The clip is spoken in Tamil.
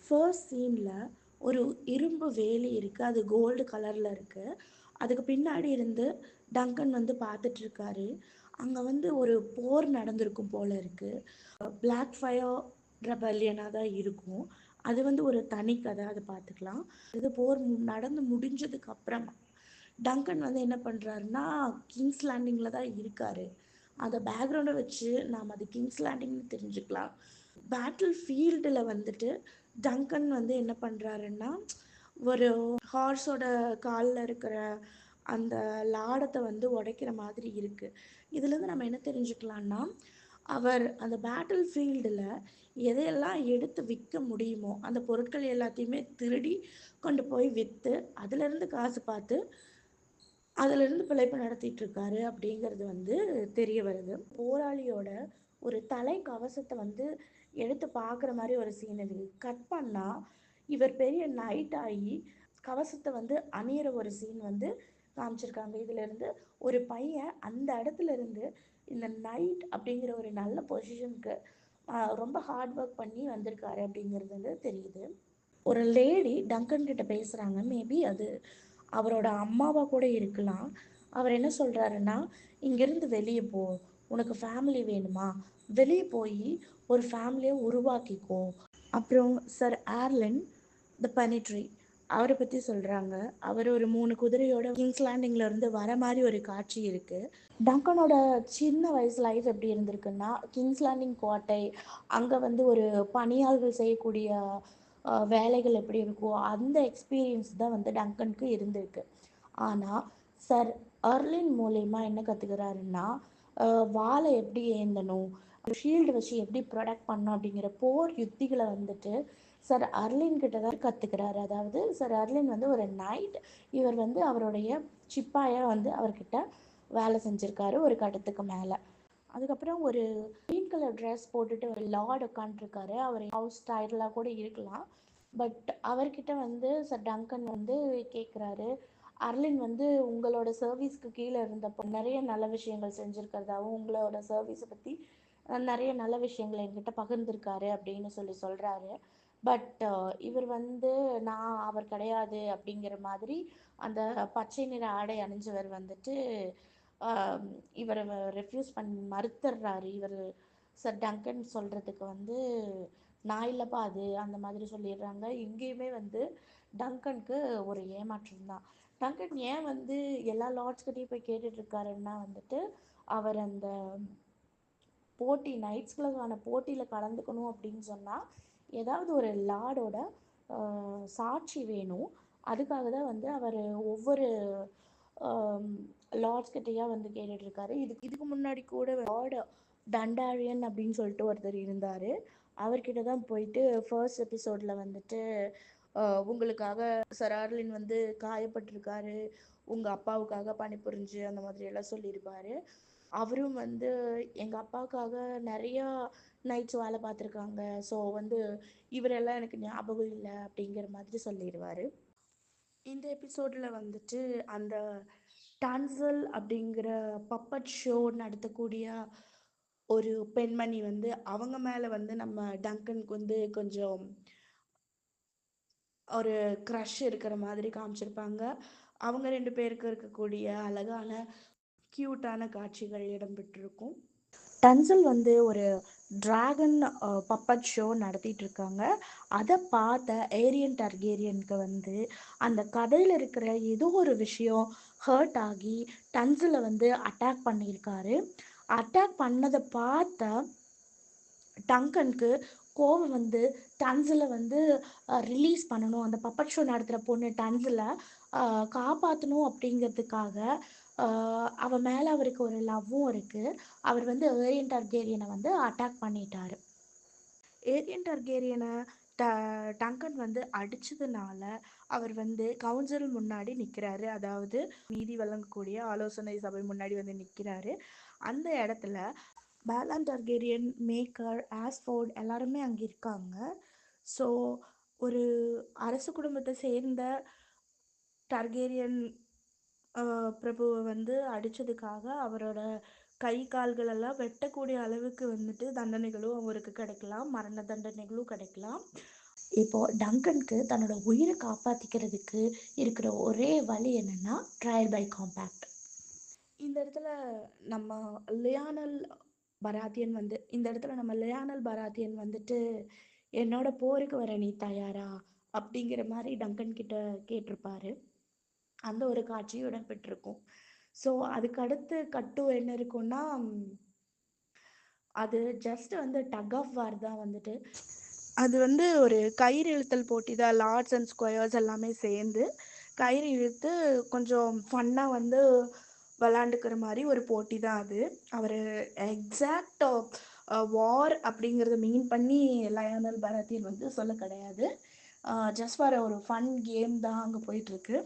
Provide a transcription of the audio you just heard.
ஃபர்ஸ்ட் சீன்ல ஒரு இரும்பு வேலி இருக்கு. அது கோல்டு கலர்ல இருக்கு. அதுக்கு பின்னாடி இருந்து டங்கன் வந்து பார்த்துட்டு இருக்காரு. அங்க வந்து ஒரு போர் நடந்திருக்கும் போல இருக்கு. பிளாக் ஃபயர் ரெபல்லியனா தான் இருக்கும். அது வந்து ஒரு தனி கதை. அதை பார்த்துக்கலாம். இது போர் நடந்து முடிஞ்சதுக்கு அப்புறமா டங்கன் வந்து என்ன பண்றாருன்னா, கிங்ஸ் லேண்டிங்ல தான் இருக்காரு. அதை பேக்ரவுண்டை வச்சு நாம் அது கிங்ஸ் லேண்டிங்னு தெரிஞ்சுக்கலாம். பேட்டில் ஃபீல்டில் வந்துட்டு டங்கன் வந்து என்ன பண்ணுறாருன்னா, ஒரு ஹார்ஸோட காலில் இருக்கிற அந்த லாடத்தை வந்து உடைக்கிற மாதிரி இருக்குது. இதுலேருந்து நம்ம என்ன தெரிஞ்சுக்கலாம்னா, அவர் அந்த பேட்டில் ஃபீல்டில் எதையெல்லாம் எடுத்து விற்க முடியுமோ அந்த பொருட்கள் எல்லாத்தையுமே திருடி கொண்டு போய் விற்று அதிலிருந்து காசு பார்த்து அதிலிருந்து பிழைப்பு நடத்திட்டு இருக்காரு அப்படிங்கிறது வந்து தெரிய வருது. போராளியோட ஒரு தலை கவசத்தை வந்து எடுத்து பார்க்குற மாதிரி ஒரு சீன் இருக்கு. கட் பண்ணா இவர் பெரிய நைட் ஆகி கவசத்தை வந்து அணியிற ஒரு சீன் வந்து காமிச்சிருக்காங்க. இதுல இருந்து ஒரு பையன் அந்த இடத்துல இருந்து இந்த நைட் அப்படிங்கிற ஒரு நல்ல பொசிஷனுக்கு ரொம்ப ஹார்ட் ஒர்க் பண்ணி வந்திருக்காரு அப்படிங்கிறது வந்து தெரியுது. ஒரு லேடி டங்கன் கிட்ட பேசுறாங்க. மேபி அது அவரோட அம்மாவா கூட இருக்கலாம். அவர் என்ன சொல்றாருன்னா, இங்கிருந்து வெளியே போ, உனக்கு ஃபேமிலி வேணுமா, வெளியே போய் ஒரு ஃபேமிலியை உருவாக்கிக்கோ. அப்புறம் சர் ஏர்லின் த பனிட்ரி அவரை பற்றி சொல்கிறாங்க. அவர் ஒரு 3 குதிரையோட கிங்ஸ் லேண்டிங்ல இருந்து வர மாதிரி ஒரு காட்சி இருக்குது. டங்கனோட சின்ன வயசு லைஃப் எப்படி இருந்திருக்குன்னா, கிங்ஸ் லேண்டிங் கோட்டை, அங்கே வந்து ஒரு பணியாளர்கள் செய்யக்கூடிய வேலைகள் எப்படி இருக்கோ அந்த எக்ஸ்பீரியன்ஸ் தான் வந்து டங்கனுக்கு இருந்திருக்கு. ஆனால் சர் அர்லின் மூலயமா என்ன கற்றுக்கிறாருன்னா, வாளை எப்படி ஏந்தணும், ஷீல்டு வச்சு எப்படி ப்ரொடக்ட் பண்ணணும் அப்படிங்கிற போர் யுத்திகளை வந்துட்டு சர் அர்லின் கிட்ட தான் கற்றுக்கிறாரு. அதாவது சர் அர்லின் வந்து ஒரு நைட், இவர் வந்து அவருடைய சிப்பாயாக வந்து அவர்கிட்ட வேலை செஞ்சுருக்காரு ஒரு கட்டத்துக்கு மேலே. அதுக்கப்புறம் ஒரு க்ரீன் கலர் ட்ரெஸ் போட்டுட்டு ஒரு லார்ட் உட்காந்துருக்காரு. அவர் ஹவுஸ் டைட்டிலாக கூட இருக்கலாம். பட் அவர்கிட்ட வந்து சர் டங்கன் வந்து கேட்குறாரு, அர்லின் வந்து உங்களோட சர்வீஸ்க்கு கீழே இருந்தப்போ நிறைய நல்ல விஷயங்கள் செஞ்சுருக்கிறதாவும், உங்களோட சர்வீஸை பற்றி நிறைய நல்ல விஷயங்கள் என்கிட்ட பகிர்ந்திருக்காரு அப்படின்னு சொல்கிறாரு. பட் இவர் வந்து நான் அவர் கிடையாது அப்படிங்கிற மாதிரி அந்த பச்சை நிற ஆடை அணிஞ்சவர் வந்துட்டு இவரை ரெஃப்யூஸ் பண்ணி மறுத்துடுறாரு. இவர் சர் டங்கன் சொல்கிறதுக்கு வந்து நான் இல்லைப்பா அது அந்த மாதிரி சொல்லிடுறாங்க. இங்கேயுமே வந்து டங்கனுக்கு ஒரு ஏமாற்றம் தான். டங்கன் ஏன் வந்து எல்லா லார்ட்ஸ்கிட்டையும் போய் கேட்டுட்ருக்காருன்னா வந்துட்டு, அவர் அந்த போட்டி நைட்ஸ்களுக்கான போட்டியில் கலந்துக்கணும் அப்படின்னு சொன்னால் ஏதாவது ஒரு லார்டோட சாட்சி வேணும். அதுக்காக தான் வந்து அவர் ஒவ்வொரு லார்ட்ஸ்கிட்டையா வந்து கேட்டுட்ருக்காரு. இதுக்கு முன்னாடி கூட லார்டு டண்டாரியன் அப்படின்னு சொல்லிட்டு ஒருத்தர் இருந்தார். அவர்கிட்ட தான் போயிட்டு ஃபர்ஸ்ட் எபிசோடில் வந்துட்டு உங்களுக்காக சர் ஆர்லின் வந்து காயப்பட்டிருக்காரு, உங்கள் அப்பாவுக்காக பணிபுரிஞ்சு அந்த மாதிரி எல்லாம் சொல்லியிருப்பாரு. அவரும் வந்து எங்கள் அப்பாவுக்காக நிறையா நைட்ஸ் வேலை பார்த்துருக்காங்க, ஸோ வந்து இவரெல்லாம் எனக்கு ஞாபகம் இல்லை அப்படிங்கிற மாதிரி சொல்லிடுவார். இந்த எபிசோடில் வந்துட்டு அந்த டான்சல் அப்படிங்கிற பப்பட் ஷோ நடத்தக்கூடிய ஒரு பெண்மணி வந்து அவங்க மேலே வந்து நம்ம டங்கனுக்கு வந்து கொஞ்சம் ஒரு க்ரஷ் இருக்கிற மாதிரி காமிச்சிருப்பாங்க. அவங்க 2 பேருக்கு இருக்கக்கூடிய அழகான க்யூட்டான காட்சிகள் இடம்பெற்றிருக்கும். டன்சல் வந்து ஒரு டிராகன் பப்பட் ஷோ நடத்திட்டு இருக்காங்க. அதை பார்த்த ஏரியன் டர்கேரியனுக்கு வந்து அந்த கதையில் இருக்கிற ஏதோ ஒரு விஷயம் ஹர்ட் ஆகி டன்சலை வந்து அட்டாக் பண்ணியிருக்காரு. அட்டாக் பண்ணதை பார்த்த டங்கனுக்கு கோவம் வந்து டன்சலை வந்து ரிலீஸ் பண்ணணும், அந்த பப்பட் ஷோ நடத்துகிற பொண்ணு டன்சலை காப்பாற்றணும் அப்படிங்கிறதுக்காக அவன் மேலே அவருக்கு ஒரு லவ்வும் இருக்குது. அவர் வந்து ஏரியன் டர்கேரியனை வந்து அட்டாக் பண்ணிட்டாரு. ஏரியன் டர்கேரியனை டங்கன் வந்து அடிச்சதுனால அவர் வந்து கவுன்சில் முன்னாடி நிற்கிறாரு. அதாவது நீதி வழங்கக்கூடிய ஆலோசனை சபை முன்னாடி வந்து நிற்கிறாரு. அந்த இடத்துல பேலான் டர்கேரியன், மேக்கர், ஆஸ்ஃபோர்ட் எல்லாருமே அங்கே இருக்காங்க. ஸோ ஒரு அரசு குடும்பத்தை சேர்ந்த டர்கேரியன் பிரபுவை வந்து அடித்ததுக்காக அவரோட கை கால்கள் எல்லாம் வெட்டக்கூடிய அளவுக்கு வந்துட்டு தண்டனைகளும் அவருக்கு கிடைக்கலாம், மரண தண்டனைகளும் கிடைக்கலாம். இப்போ டங்கனுக்கு தன்னோட உயிரை காப்பாத்திக்கிறதுக்கு இருக்கிற ஒரே வழி என்னன்னா ட்ரையல் பை காம்பேக்ட். இந்த இடத்துல நம்ம லியானல் பராத்தியன் வந்து இந்த இடத்துல நம்ம லியானல் பராத்தியன் வந்துட்டு என்னோட போருக்கு வர நீ தயாரா அப்படிங்கிற மாதிரி டங்கன் கிட்ட கேட்டிருப்பாரு. அந்த ஒரு காட்சியும் இடம்பெற்றிருக்கும். ஸோ அதுக்கு அடுத்து கட்டு என்ன இருக்கும்னா அது ஜஸ்ட் வந்து டக் ஆஃப் வார் தான் வந்துட்டு. அது வந்து ஒரு கயிறு இழுத்தல் போட்டி தான். லார்ட்ஸ் அண்ட் ஸ்கொயர்ஸ் எல்லாமே சேர்ந்து கயிறு இழுத்து கொஞ்சம் ஃபன்னாக வந்து விளாண்டுக்கிற மாதிரி ஒரு போட்டி தான் அது. அவர் எக்ஸாக்ட் வார் அப்படிங்கிறத மீன் பண்ணி லயனல் பராத்தியன் வந்து சொல்ல கிடையாது. ஜஸ்ட் ஃபார் ஒரு ஃபன் கேம் தான் அங்கே போயிட்டுருக்கு.